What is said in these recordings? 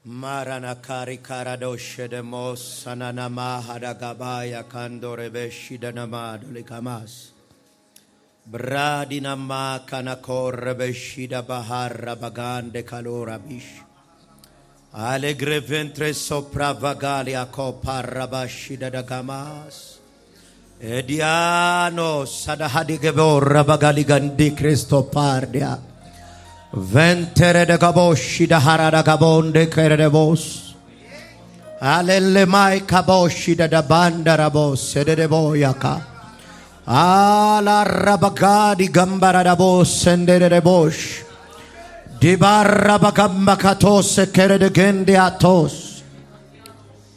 Marana kari karadoshe de mos sananama hadagabaya kandore beshidanama dolikamas. Bradinama kanakor beshida bahar bagande kalora bish. Alegre ventre sopra vagalia kopara bashida dagamas. Ediano sadahadigevor bagali gandi Cristo pardia. Ventere de gaboshi da harada gabonde kere de bos. Alele mai kaboshi da banda rabos sede de boyaka. Ala rabagadi gambara da bos sende de bosh. Dibarra bagamba katos kere de gende atos.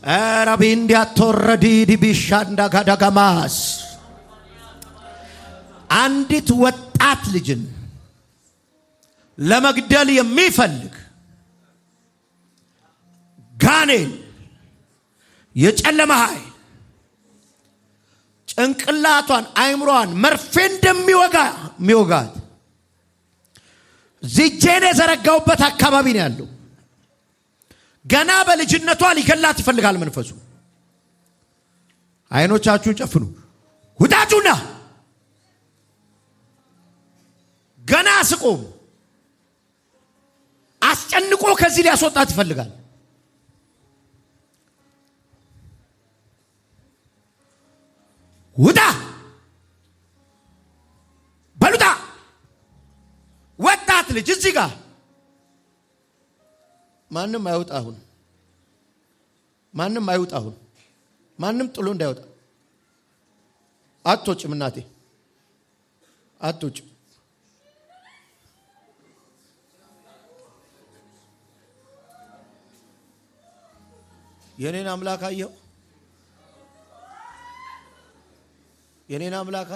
Arabindia torre di bishanda gadagamas. Andit ወጣት ልጅን ለመግደል የሚፈልግ ጋኔን የጨለማ ኃይል ጭንቅላቷን አይምሮዋን መርፌ እንደሚወጋት ዚጄን የዘረጋውበት አካባቢ ነው ያለው። ገና በልጅነቷ ሊገላት ይፈልጋል መንፈሱ። አይኖቻችሁን ጨፍኑ። ውጣጩና ገና ስቆም አስጨንቆ ከዚህ ሊያስወጣት ይፈልጋል። ውጣ በሉታ ወጣት ልጅ እዚህ ጋር ማንም አይውጣሁን ማንም ጥሎ እንዳይወጣ። አትወጭም እናቴ አትወጭም። የኔን አምላክ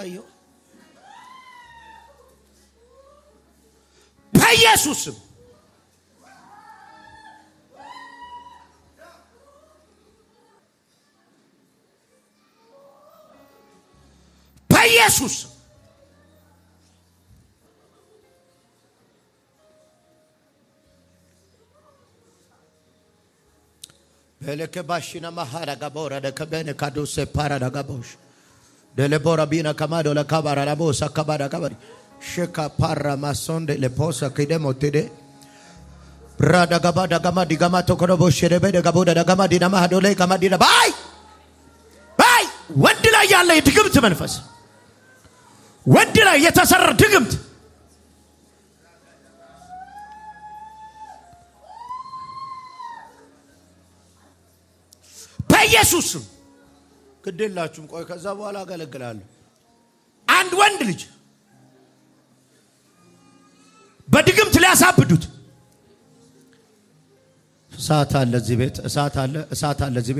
አየው በኢየሱስም በኢየሱስም Beleke bashina mahara gabora de kabene kadose para da gabosh. Delebora bina kamado la kabara la bosa kabara kabari. Sheka para masonde le posa kidemo tede. Brada gabada gamadi gamato korobo sherebe de gaboda da gamadi na mahadole gamadi da bye. Bye. ወንድ ላይ ያለ ድግምት መንፈስ ወንድ ላይ የተሰራ ድግምት በኢየሱስ ግዴላችሁም ቆይ ከዛ በኋላ አገለግላለሁ። አንድ ወንድ ልጅ በድግምት ሊያሳብዱት እሳት አለ እዚህ ቤት እሳት አለ እዚህ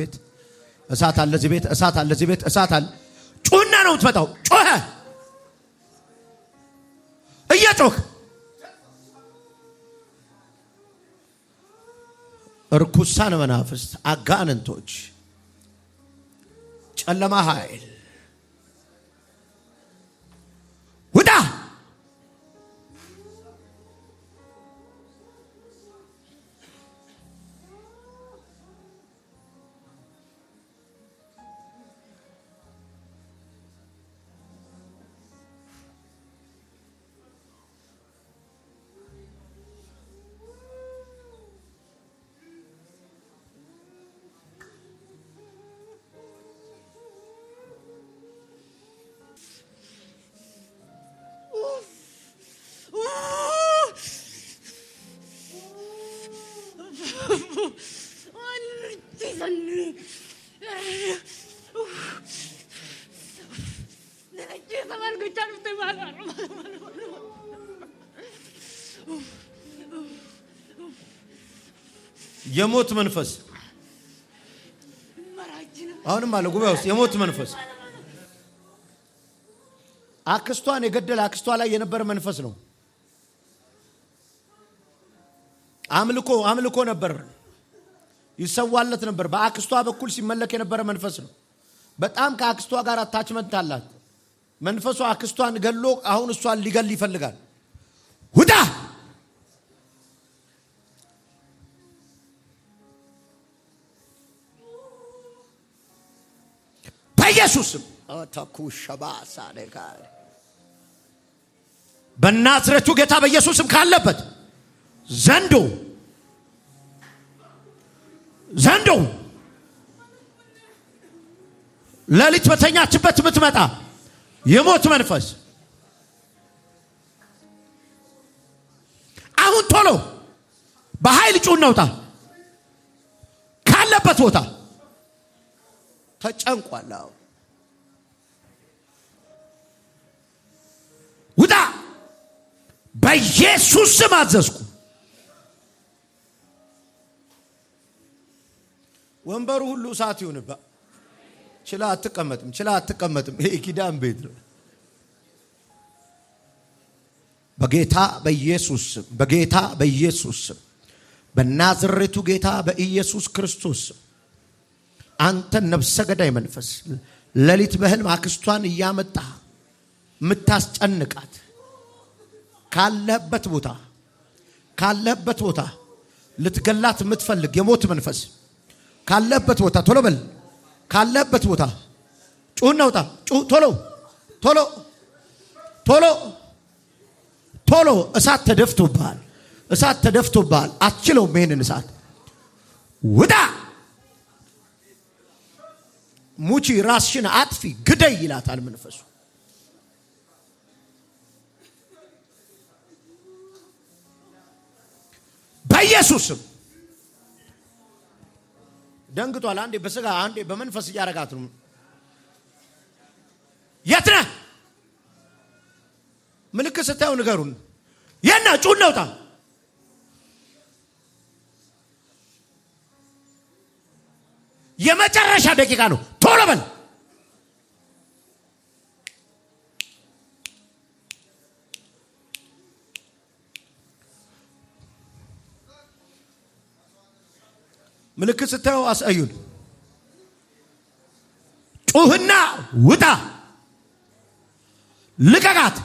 ቤት እሳት አለ ጩና ነው የምትመጣው። ጮኸ እየጮህ እርኩሳን መናፍስት አጋንንቶች ጨለማ ኃይል ውጣ የሞት መንፈስ አሁንም አለ ጉባኤ ውስጥ የሞት መንፈስ አክስቷን የገደለ አክስቷ ላይ የነበረ መንፈስ ነው። አምልኮ ነበር፣ ይሰዋለት ነበር። በአክስቷ በኩል ሲመለክ የነበረ መንፈስ ነው። በጣም ከአክስቷ ጋር አታችመንት አላት። መንፈሱ አክስቷን ገሎ አሁን እሷን ሊገል ይፈልጋል። ውጣ በኢየሱስም አታኩሻባሳ ለጋር በናዝሬቱ ጌታ በኢየሱስም ካለበት ዘንዶ ሌሊት በተኛችበት ምትመጣ የሞት መንፈስ አሁን ቶሎ በኃይል ጩኸት ውጣ ካለበት ቦታ ተጨንቋል። ውጣ በኢየሱስ ስም አዘዝኩ። ወንበሩ ሁሉ እሳት ይሁንባ። ችላ አትቀመጥም። ይሄ ኪዳን ቤት ነው። በጌታ በኢየሱስ ስም በናዝሬቱ ጌታ በኢየሱስ ክርስቶስ አንተ ነፍሰ ገዳይ መንፈስ ሌሊት በህልም አክስቷን እያመጣ ምታስጨንቃት ካለበት ቦታ ልትገላት የምትፈልግ የሞት መንፈስ ካለበት ቦታ ቶሎ በል። ካለበት ቦታ ጩኸት ነውጣ። ቶሎ እሳት ተደፍቶብሃል። አትችለውም ይሄንን እሳት። ውጣ። ሙቺ ራስሽን አጥፊ ግደይ ይላታል መንፈሱ። በኢየሱስም ደንግጧል። አንዴ በስጋ አንዴ በመንፈስ እያረጋት ነው። የት ነህ? ምልክት ስታዩ ንገሩን። የና ጩኸት ነውጣ። የመጨረሻ ደቂቃ ነው። ቶሎ በል። ምልክት ስታዩ አሳዩን። ጩህና ውጣ። ልቀቃት።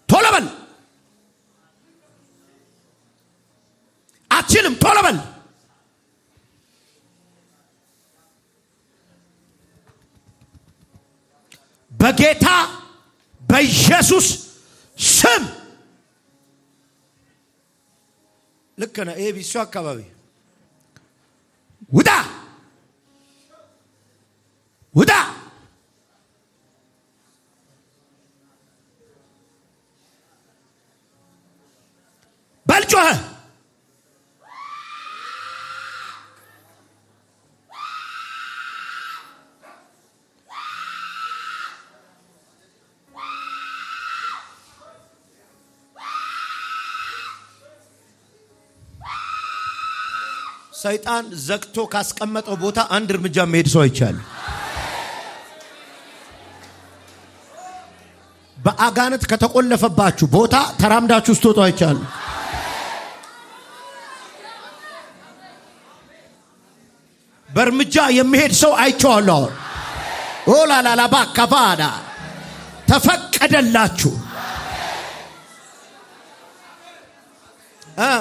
ቶሎ በል። አትችልም። ቶሎ በል። በጌታ በኢየሱስ ስም ልክ ነህ። ኤቢሲ አካባቢ ውጣ በልጮህ ሰይጣን ዘግቶ ካስቀመጠው ቦታ አንድ እርምጃ መሄድ ሰው አይቻልም። በአጋንንት ከተቆለፈባችሁ ቦታ ተራምዳችሁ ስትወጡ አይቻልም። በእርምጃ የሚሄድ ሰው አይቻለሁ። ኦላላላ ባካባዳ ተፈቀደላችሁ።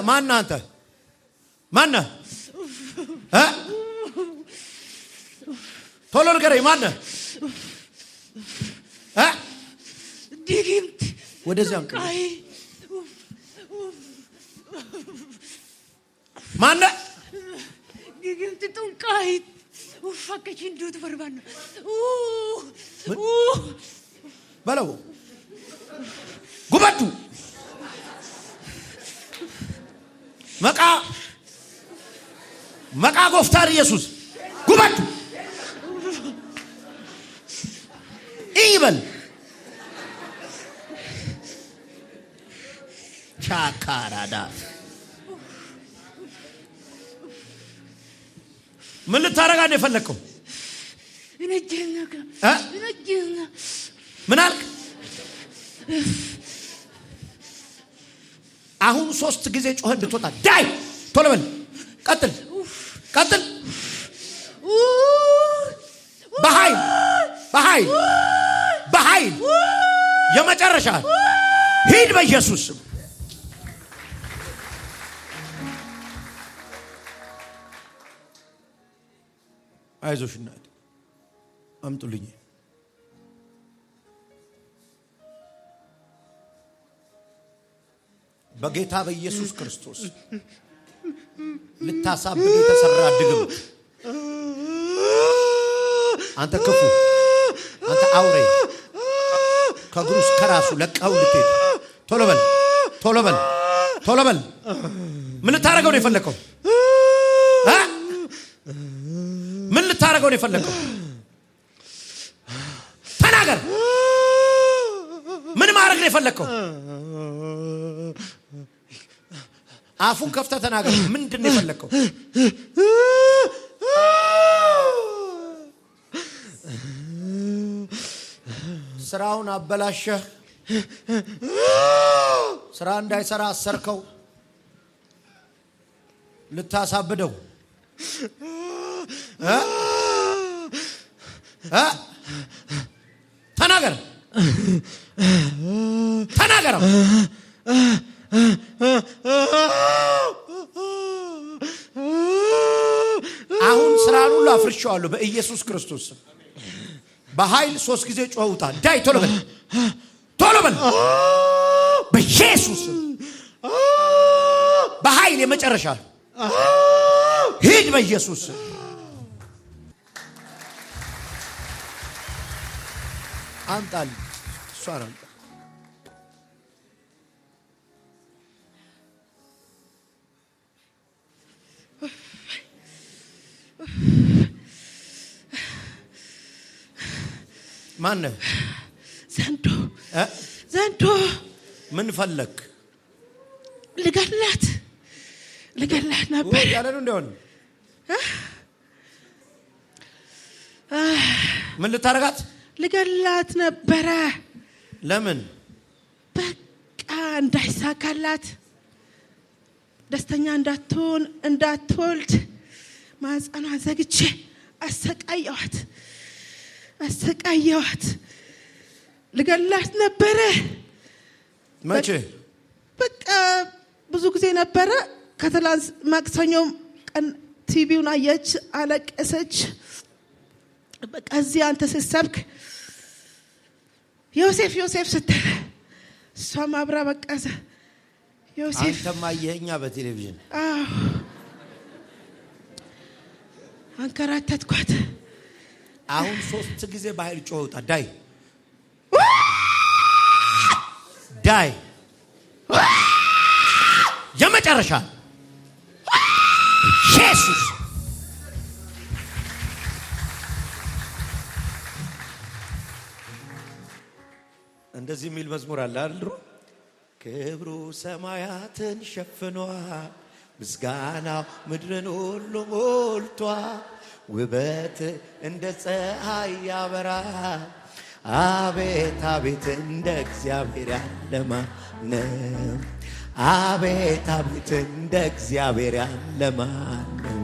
ማናንተ ማነህ? ቶሎ ንገረኝ። ማነህ? ድግምት ወደዚያም ማነህ? ድግምት ጡንቃይ ፈከች እንዱት በርባና በለው ጉበቱ መቃ ጎፍታር ኢየሱስ ጉበቱ ይበል ቻካራዳ ምን ልታረጋ ነው የፈለከው? ምን አልክ? አሁን 3 ጊዜ ጮህ እንድትወጣ ዳይ ቶሎ በል። ቀጥል በኃይል የመጨረሻ ሂድ በኢየሱስ ስም። አይዞሽ እናት አምጡልኝ። በጌታ በኢየሱስ ክርስቶስ ልታሳብድ የተሰራ ድግምት አንተ ክፉ አንተ አውሬ ከግሩስ ከራሱ ለቀው ልትሄድ ቶሎ በል ቶሎ በል ቶሎ በል። ምን ልታረገው ነው የፈለከው? ምን ልታረገው ነው የፈለከው? ተናገር። ምን ማድረግ ነው የፈለከው? አፉን ከፍተህ ተናገር። ምንድን ነው የፈለከው? ስራውን አበላሸህ። ስራ እንዳይሰራ አሰርከው። ልታሳብደው ተናገር ተናገረው። አሁን ስራን ሁሉ አፍርሼዋለሁ በኢየሱስ ክርስቶስ በኃይል 3 ጊዜ ጮውታ ዳይ ቶሎ በል ቶሎ በል በኢየሱስ በኃይል የመጨረሻ ሂድ በኢየሱስ አንጣል ሷራን ማን ዘንዶ ምን ፈለክ? ልገላት ነበር ያለ ነው እንደሆነ ምን ልታረጋት? ልገላት ነበረ። ለምን? በቃ እንዳይሳካላት ደስተኛ እንዳትሆን እንዳትወልድ ማህፀኗን ዘግቼ አሰቃየዋት። ልገላት ነበረ። መቼ? በቃ ብዙ ጊዜ ነበረ። ከትላንት ማክሰኞም ቀን ቲቪውን አየች፣ አለቀሰች። በቃ እዚህ አንተ ስትሰብክ ዮሴፍ ስትል እሷም አብራ በቃ ዮሴፍ አንተማ አየኸኛ በቴሌቪዥን አንከራተትኳት። አሁን 3 ጊዜ በኃይል ጮውጣ ዳይ የመጨረሻ ኢየሱስ እንደዚህ የሚል መዝሙር አለ አይደል? ክብሩ ሰማያትን ሸፍኗል፣ ምስጋናው ምድርን ሁሉ ሞልቷል። ውበት እንደ ፀሐይ ያበራል። አቤት አቤት እንደ እግዚአብሔር ያለ ማን ነው? አቤት አቤት እንደ እግዚአብሔር ያለ ማን ነው?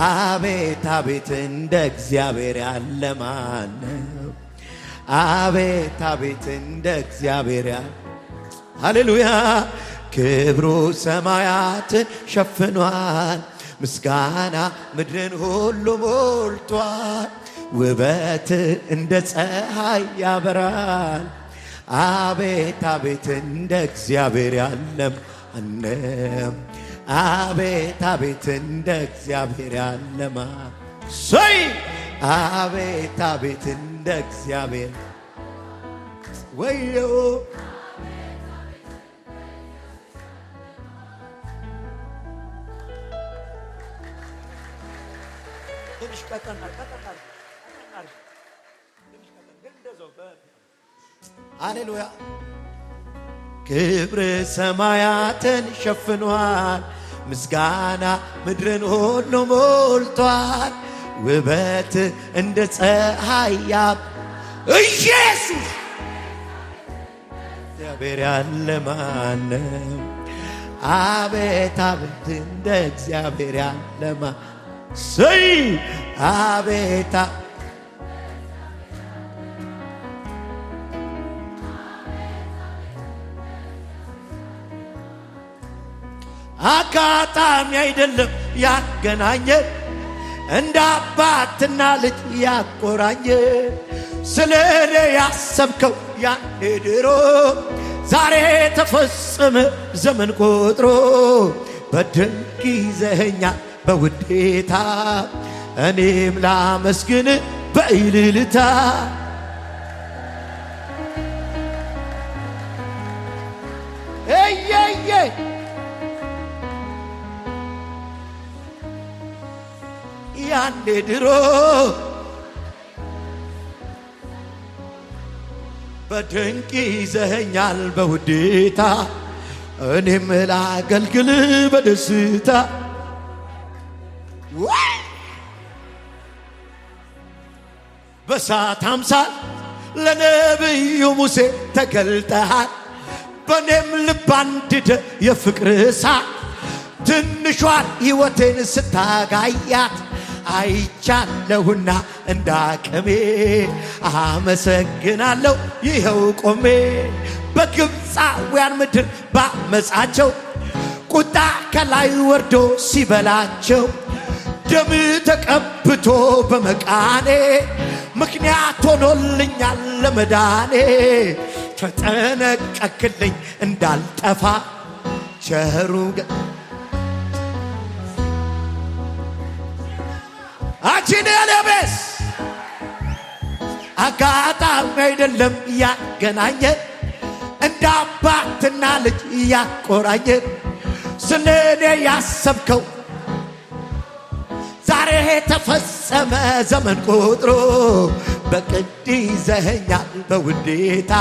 አቤት አቤት እንደ እግዚአብሔር ያለ ማን ነው? አቤት አቤት እንደ እግዚአብሔር ያለ ሃሌሉያ። ክብሩ ሰማያትን ሸፍኗል፣ ምስጋና ምድርን ሁሉ ሞልቷል። ውበት እንደ ፀሐይ ያበራል። አቤት አቤት እንደ እግዚአብሔር ያለ ማን ነው? አቤት አቤት እንደ እግዚአብሔር ያለ ማን ሰይ አቤት አቤት እንደ እግዚአብሔር ወዮ ሃሌሉያ። ክብር ሰማያትን ሸፍኗል፣ ምስጋና ምድርን ሁሉ ሞልቷል። ውበት እንደ ፀሐይ ኢየሱስ እግዚአብሔር ያለ ማን ነው? አቤት አቤት እንደ እግዚአብሔር ያለ ማን ሰይ አቤት አጋጣሚ አይደለም ያገናኘን እንደ አባትና ልጅ ያቆራኘ ስለኔ ያሰብከው ያኔ ድሮ ዛሬ ተፈጸመ ዘመን ቆጥሮ በድንቅ ይዘኸኛል በውዴታ እኔም ላመስግን በእልልታ እየየ ያኔ ድሮ በድንቅ ይዘኸኛል በውዴታ እኔም ላገልግል በደስታ በእሳት አምሳል ለነቢዩ ሙሴ ተገልጠሃል በኔም ልብ አንድደ የፍቅር እሳት ትንሿን ሕይወቴን ስታጋያት አይቻለሁና እንዳቅሜ አመሰግናለሁ ይኸው ቆሜ በግብፃውያን ምድር ባመፃቸው ቁጣ ከላይ ወርዶ ሲበላቸው ደም ተቀብቶ በመቃኔ ምክንያት ሆኖልኛል ለመዳኔ ተጠነቀቅልኝ እንዳልጠፋ ቸሩ አቺኔ ለቤስ አጋጣሚ አይደለም ያገናኘን እንደ አባትና ልጅ ያቆራኘን ስለኔ ያሰብከው ዛሬ ተፈጸመ ዘመን ቆጥሮ በቅድ ይዘኸኛል በውዴታ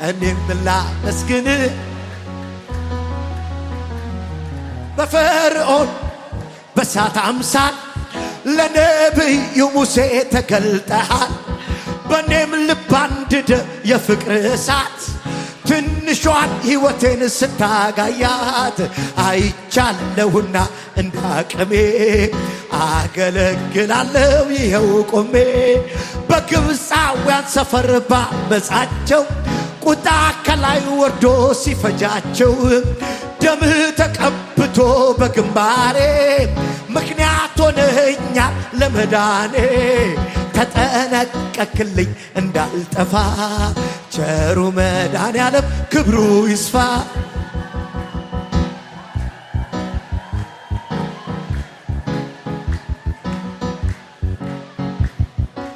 እኔም ላመስግን በፈርዖን በእሳት አምሳል ለነቢዩ ሙሴ ተገልጠሃል በኔም ልብ አንድደ የፍቅር እሳት ትንሿን ሕይወቴን ስታጋያት አይቻለሁና እንዳቅሜ አገለግላለሁ ይኸው ቆሜ በግብፃውያን ሰፈር ባመፃቸው ቁጣ ከላይ ወርዶ ሲፈጃቸው ደምህ ተቀብቶ በግንባሬ ምክንያት ሆነኛል ለመዳኔ ተጠነቀቅልኝ እንዳልጠፋ ቸሩ መድኃኔዓለም ክብሩ ይስፋ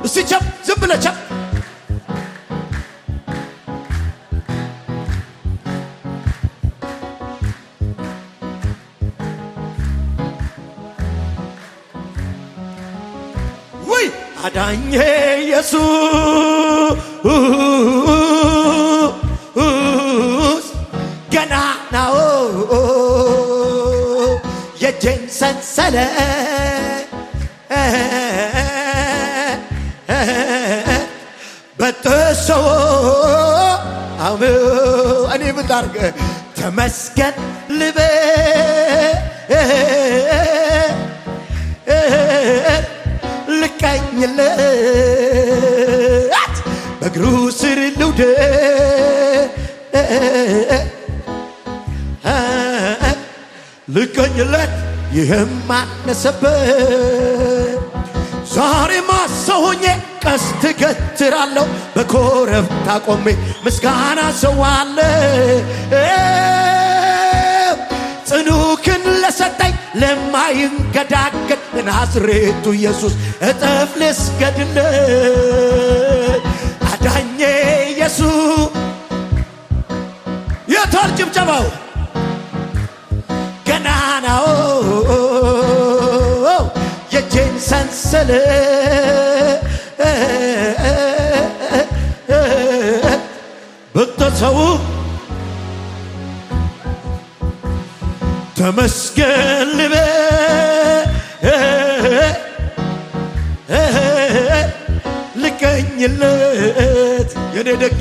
እስቲ ቸብ ዝም ብለህ ቸብ አዳኜ ኢየሱስ ገናናው የእጄን ሰንሰለት በጥሶ እኔ ምን ላድርግ ተመስገን ልበል ልቀኝለት በእግሩ ስር ልውደቅ ልቀኝለት ይህም አነሰበት ዛሬማ ሰው ሆኜ ቀስት ገትራለሁ በኮረብታ ቆሜ ምስጋና ሰዋለሁ ጽኑ ክንድ ለሰጠኝ ለማይንገዳገድ ናዝሬቱ ኢየሱስ እጥፍ ልስገድለት አዳኜ ኢየሱስ የታል ጭብጨባው ገናናው የእጄን ሰንሰለት ብትተው ተመስገን ልበል ልቀኝለት የኔ ደግ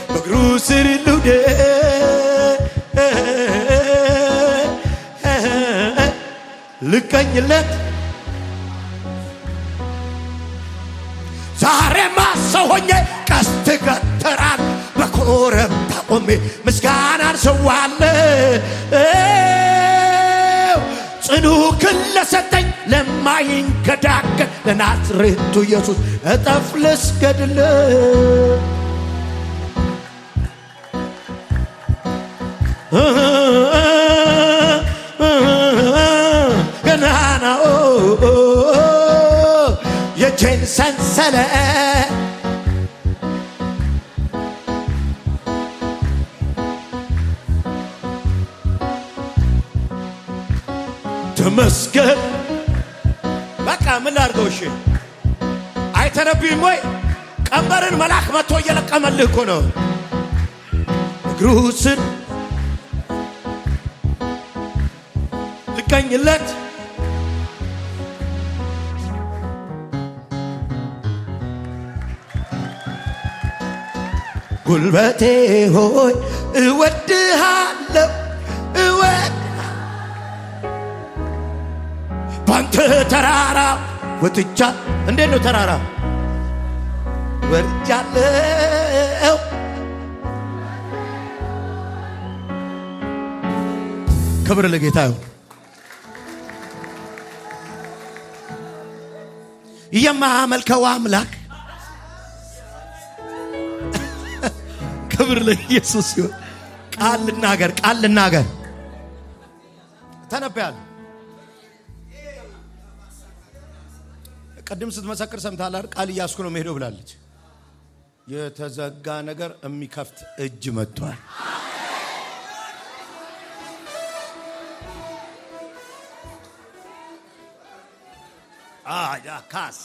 በእግሩ ስር ልውደቅ ልቀኝለት ዛሬማ ሰው ሆኜ ቀስት ገትራለሁ በኮረብታ ቆሜ ምስጋናን ሰዋለሁ ጽኑ ድል ለሰጠኝ ለማይንገዳገድ ለናዝሬቱ ኢየሱስ እጥፍ ልስገድለት። ገናናው የቼን ሰንሰለት ተመስገን። በቃ ምን ላድርገው? እሺ አይተነብይም ወይ? ቀንበርን መልአክ መጥቶ እየለቀመልህ እኮ ነው። እግሩስን ልገኝለት ጉልበቴ ሆይ እወድሃለሁ ባንተ ተራራ ወጥቻ። እንዴት ነው ተራራ ወርጃለሁ? ክብር ለጌታ ይሁን። የማመልከው አምላክ ክብር ለኢየሱስ ይሁን። ቃል ልናገር ተነበያለሁ። ቀድም ስትመሰክር ሰምታል አይደል? ቃል እያስኩ ነው መሄደው ብላለች። የተዘጋ ነገር የሚከፍት እጅ መጥቷል። አያካስ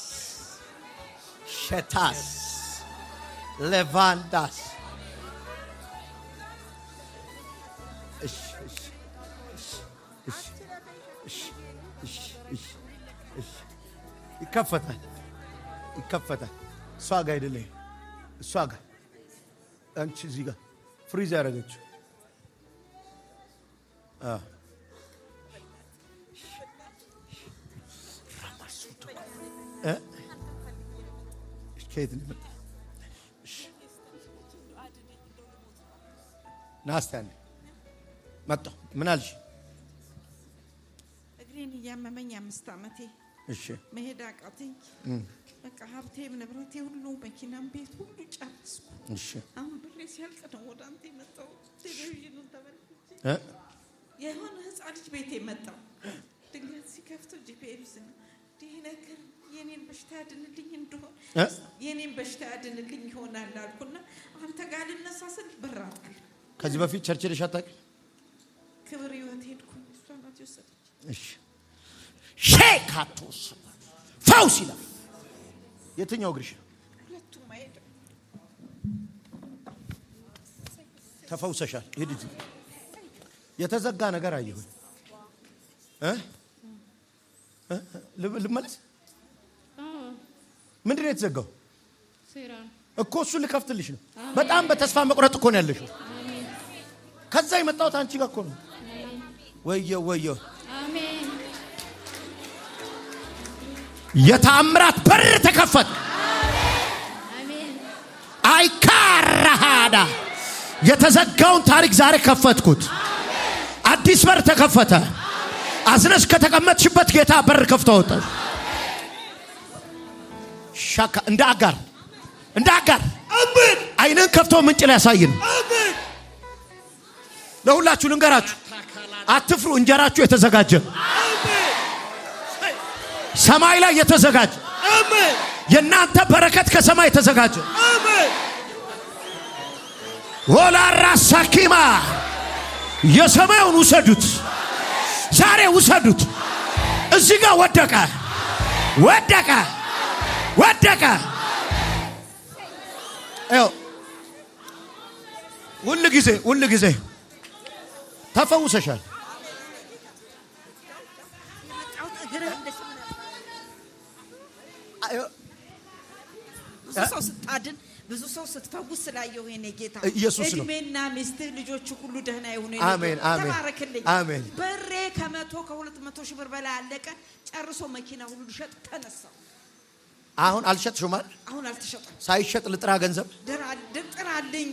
ሸታስ ሌቫንዳስ ይከፈታል። እሷ ጋር አይደለም፣ እሷ ጋር አንቺ እዚህ ጋር ፍሪዝ ያደረገችው ከየት ነው የመጣው? ናስታን መጣሁ። ምን አልሽ? እግሬን እያመመኝ 5 ዓመቴ መሄድ አቃተኝ። በቃ ሀብቴም ንብረቴ ሁሉ መኪናም ቤት ሁሉ ጨረስኩ። አሁን ብሬ ሲያልቅ ነው ወደ አንተ የመጣው። ቴሌቪዥኑን ተመልክቼ የሆነ ህፃን ልጅ ቤቴ መጣው። ድንገት ሲከፍቱ ጂፒኤስ ነው። ይሄ ነገር የኔን በሽታ ያድንልኝ እንደሆነ የኔን በሽታ ያድንልኝ ይሆናል አልኩና አንተ ጋር ልነሳ ስል ብር አጣል። ከዚህ በፊት ቸርች ሄደሽ አታውቂም? ክብር ህይወት ሄድኩ። እሷ ናት የወሰደች። እሺ ሼካቶስ ፈውስ ይላል። የትኛው እግርሽ? ሁለቱም አይደል። ተፈውሰሻል። ሂድ። የተዘጋ ነገር አየሁ። ልመለስ። ምንድን ነው የተዘጋው? እኮ እሱ ልከፍትልሽ ነው። በጣም በተስፋ መቁረጥ እኮ ነው ያለሽው። ከዛ የመጣሁት አንቺ ጋር እኮ ነው። ወየው አሜን። የተአምራት በር ተከፈተ። አሜን። አይካራሃዳ የተዘጋውን ታሪክ ዛሬ ከፈትኩት። አዲስ በር ተከፈተ። አዝነሽ ከተቀመጥሽበት ጌታ በር ከፍቶ ወጣ። ሻካ እንደ አጋር አሜን። አይነን ከፍቶ ምንጭ ላይ ያሳየን። አሜን። ለሁላችሁ ልንገራችሁ፣ አትፍሩ። እንጀራችሁ የተዘጋጀ አሜን። ሰማይ ላይ የተዘጋጀ አሜን። የናንተ በረከት ከሰማይ የተዘጋጀ አሜን። ወላራ ሳኪማ የሰማዩን ውሰዱት፣ ዛሬ ውሰዱት። እዚህ ጋር ወደቀ። ሁሉ ጊዜ ተፈውሰሻል። ብዙ ሰው ስታድን፣ ብዙ ሰው ስትፈውስ ስላየው የኔ ጌታ ኢየሱስ ነው። እድሜና ሚስትህ ልጆች ሁሉ ደህና ይሁኑ። አሜን አሜን። ተባረክልኝ። አሜን። በሬ ከ200 ሺህ ብር በላይ አለቀ። ጨርሶ መኪና ሁሉ ልሸጥ ተነሳው። አሁን አልሸጥሽም ማለት አሁን አልተሸጠም። ሳይሸጥ ልጥራ ገንዘብ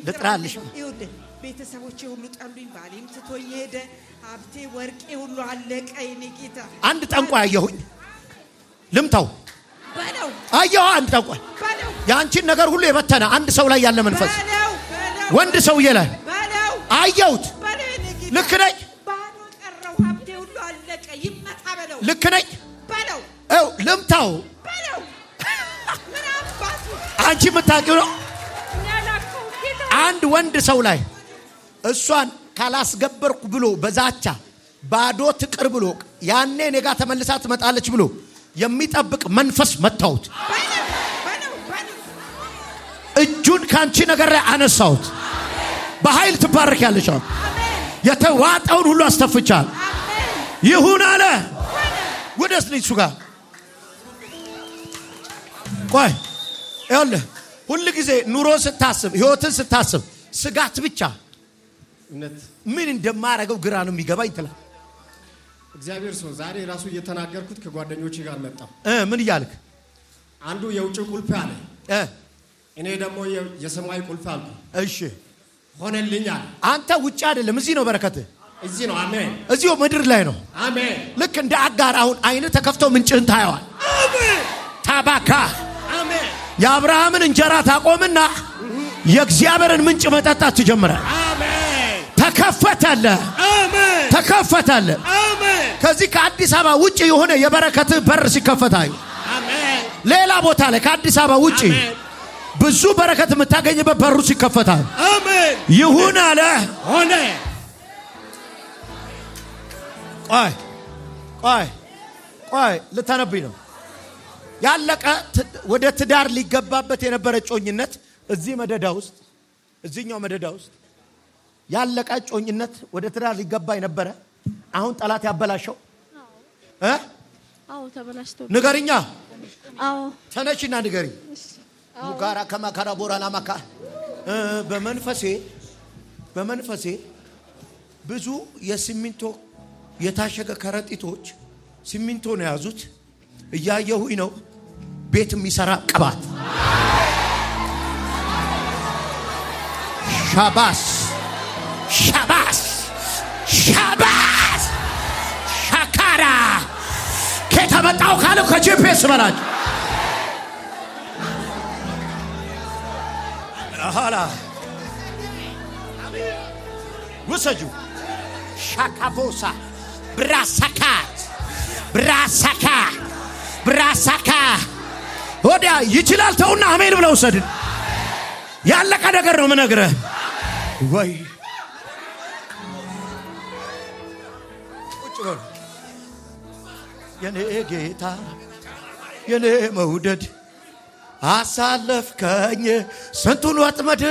ልጥራልሽ። ይኸውልህ ቤተሰቦቼ ሁሉ ጠሉኝ። ባሌም ትቶኝ ሄደ። ሀብቴ ወርቄ ሁሉ አለቀ። የኔ ጌታ አንድ ጠንቋይ አየሁኝ። ልምታው በለው አየሁ። አንድ ጠንቋይ በለው ያንቺን ነገር ሁሉ የበተነ አንድ ሰው ላይ ያለ መንፈስ በለው ወንድ ሰውዬ ላይ በለው አየሁት። በለው የኔ ጌታ ልክ ነኝ? ባዶ ቀረው። ሀብቴ ሁሉ አለቀ። ይመታ በለው። ልክ ነኝ? በለው ልምታው በለው። ምን አባቱ አንቺ የምታውቂው ነው። አንድ ወንድ ሰው ላይ እሷን ካላስገበርኩ ብሎ በዛቻ ባዶ ትቅር ብሎ ያኔ እኔ ጋር ተመልሳ ትመጣለች ብሎ የሚጠብቅ መንፈስ መታውት። እጁን ካንቺ ነገር ላይ አነሳውት። በኃይል ትባረኪያለሽ። የተዋጠውን ሁሉ አስተፍቻል። ይሁን አለ። ወደስ ልጅ ሱጋ ቆይ ይኸውልህ፣ ሁሉ ጊዜ ኑሮ ስታስብ ህይወትን ስታስብ ስጋት ብቻ ምን እንደማረገው ግራ ነው የሚገባኝ ትላለህ። እግዚአብሔር ሰው ዛሬ ራሱ እየተናገርኩት ከጓደኞቼ ጋር መጣሁ። ምን እያልክ? አንዱ የውጭ ቁልፍ አለ፣ እኔ ደግሞ የሰማይ ቁልፍ አልኩ። እሺ ሆነልኝ አለ። አንተ ውጭ አይደለም እዚህ ነው በረከትህ። እዚህ ነው። አሜን። እዚሁ ምድር ላይ ነው። አሜን። ልክ እንደ አጋር አሁን አይነ ተከፍቶ ምንጭህን ታየዋል። አሜን። ታባካ አሜን። የአብርሃምን እንጀራ ታቆምና የእግዚአብሔርን ምንጭ መጠጣት ትጀምራለህ። አሜን። ተከፈተልህ። አሜን። ተከፈተልህ። አሜን። ከዚህ ከአዲስ አበባ ውጪ የሆነ የበረከትህ በር ሲከፈታዩ፣ አሜን። ሌላ ቦታ ላይ ከአዲስ አበባ ውጪ ብዙ በረከት የምታገኝበት በሩ ሲከፈታል። አሜን። ይሁን አለ ሆነ። ቆይ ልታነብኝ ነው። ያለቀ ወደ ትዳር ሊገባበት የነበረ ጮኝነት እዚህ መደዳ ውስጥ እዚህኛው መደዳ ውስጥ ያለቀ ጮኝነት ወደ ትዳር ሊገባ የነበረ አሁን ጠላት ያበላሸው ተበላሽቶ ንገሪኛ። ተነሽና ንገሪኝ። ሙጋራ ከማካራ ቦራላ ማካ በመንፈሴ ብዙ የሲሚንቶ የታሸገ ከረጢቶች ሲሚንቶ ነው ያዙት። እያየሁኝ ነው። ቤት የሚሰራ ቅባት ሻባስ ሻካራ ከተመጣው ካለው ከጂፒኤስ በላጭ አሃላ ወሰጁ ሻካቦሳ ብራሳካ ወዲያ ይችላል። ተውና አሜን ብለው ወሰድን። ያለቀ ነገር ነው የምነግርህ። ወይ ቁጭ በሉ። የኔ ጌታ የኔ መውደድ አሳለፍከኝ ስንቱን ወጥመድ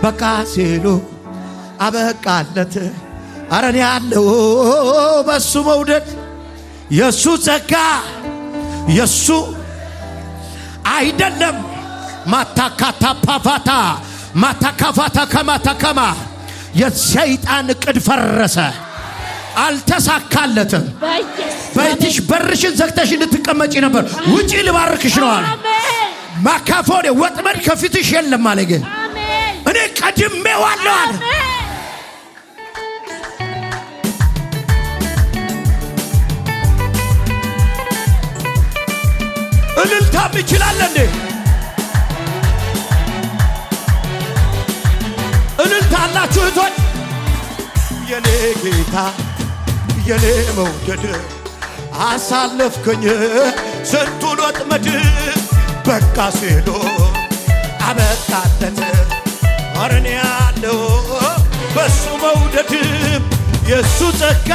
በቃ ሲሉ አበቃለት። አረን ያለው በሱ መውደድ የሱ ጸጋ የሱ አይደለም። ማታካፋታ ከማታከማ የሰይጣን እቅድ ፈረሰ፣ አልተሳካለትም። በይትሽ በርሽን ዘግተሽ እንድትቀመጪ ነበር። ውጪ ልባርክሽ ነው አለ። ማካፎኔ ወጥመድ ከፊትሽ የለም አለ። ግን እኔ ቀድሜዋለሁ አለ። እልልታም ይችላል እንዴ? እልልታ አላችሁ እህቶች? የኔ ጌታ የኔ መውደድ አሳለፍከኝ ስንቱን ወጥመድ በቃ ሲሉ አበቃለት። አረኔ ያለው በሱ መውደድ የሱ ጸጋ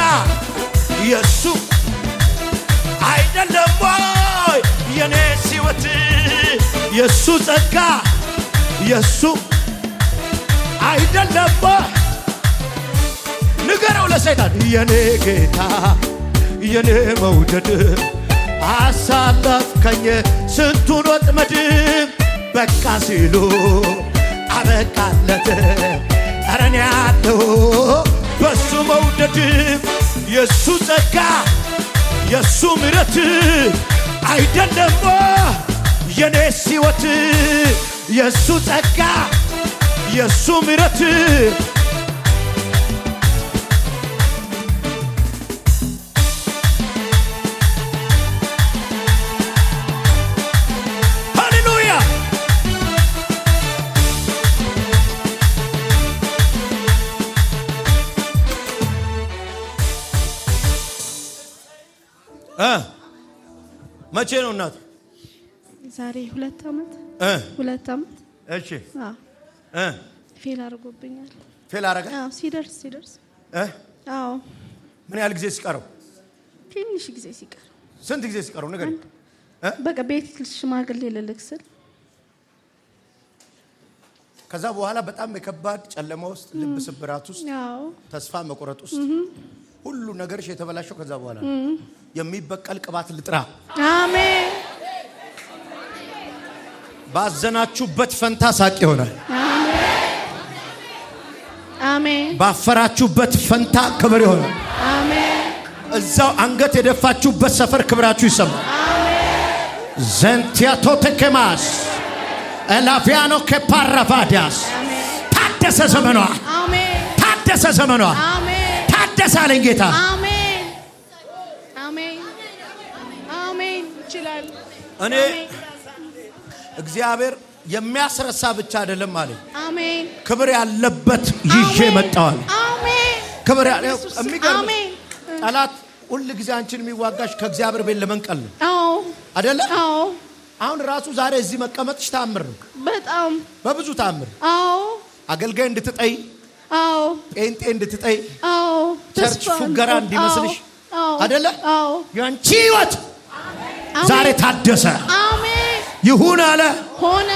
የሱ አይደለም ወይ? የኔ ሲወት የሱ ጸጋ የሱ አይደለም ወይ? ንገረው ለሰይጣን የኔ ጌታ የኔ መውደድ አሳለፍከኝ ስንቱን ወጥመድ በቃ ሲሉ አበቃለት። አረኔ ያለው በሱ መውደድ የሱ ጸጋ የሱ ምሕረት አይደለም የኔስ ሕይወት የሱ ጸጋ የሱ ምሕረት ሃሌሉያ መቼ ነው እናት? ዛሬ 2 ዓመት 2 ዓመት። እሺ ፌል አድርጎብኛል። ፌል አረጋ? አዎ ሲደርስ አዎ። ምን ያህል ጊዜ ሲቀረው? ትንሽ ጊዜ ሲቀረው። ስንት ጊዜ ሲቀረው ነገር? በቃ ቤት ሽማግሌ ልልክ ስል ከዛ በኋላ በጣም የከባድ ጨለማ ውስጥ ልብ ስብራት ውስጥ ተስፋ መቁረጥ ውስጥ ሁሉ ነገርሽ የተበላሸው ከዛ በኋላ የሚበቀል ቅባት ልጥራ። አሜን። ባዘናችሁበት ፈንታ ሳቅ ይሆናል። አሜን። ባፈራችሁበት ፈንታ ክብር ይሆናል። አሜን። እዛው አንገት የደፋችሁበት ሰፈር ክብራችሁ ይሰማል። አሜን። ዘንቲያቶ ተከማስ ኤላፊያኖ ከፓራቫዳስ ታደሰ ዘመኗ። አሜን። ታደሰ ዘመኗ። አሜን። ታደሰ አለኝ ጌታ። አሜን። አሜን። አሜን። ይችላል። እኔ እግዚአብሔር የሚያስረሳ ብቻ አይደለም ማለት። አሜን። ክብር ያለበት ይዤ መጣዋል። አሜን። ክብር ያለው የሚገርም ጠላት ሁሉ ጊዜ አንቺን የሚዋጋሽ ከእግዚአብሔር ቤት ለመንቀል ነው። አዎ አይደለ? አዎ። አሁን ራሱ ዛሬ እዚህ መቀመጥሽ ታምር ነው። በጣም በብዙ ታምር። አዎ። አገልጋይ እንድትጠይ፣ አዎ። ጴንጤ እንድትጠይ፣ አዎ። ቸርች ፉገራ እንዲመስልሽ አይደለ? አዎ። ያንቺ ሕይወት ዛሬ ታደሰ። አሜን። ይሁን አለ ሆነ።